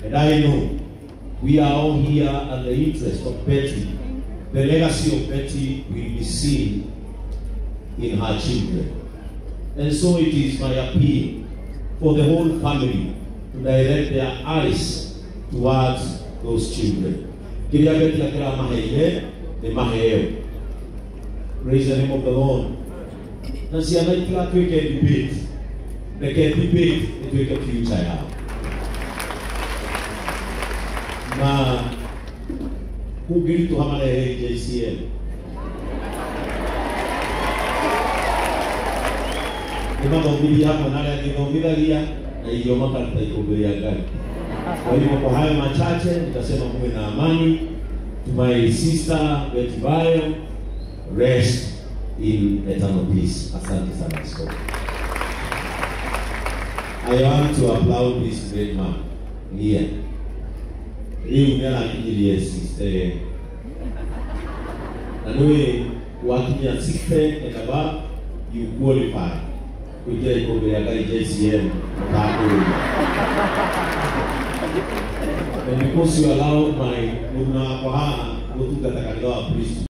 And I know we are all here at the interest of Betty. The legacy of Betty will be seen in her children. And so it is my appeal for the whole family to direct their eyes towards those children. Praise the name of the Lord. Na siana itila tuweke debate. Neke debate tuweke future yao. Na kugiri tu hamale JCL. Kuna maubili hapa nala ninaumidhalia na hiyo maka tutaikubiria gani. Kwa hivyo kwa hayo machache nitasema muwe na amani. To my sister Betty Bayo, rest in eternal peace. Asante sana Scott. I want to applaud this great man here. Hii unela kijili sister. Anwe wakinya 60 and above, you qualify. Kuja ikombea kai JCM tabu. And because you allow my una kwa hana kutuka takaliwa priest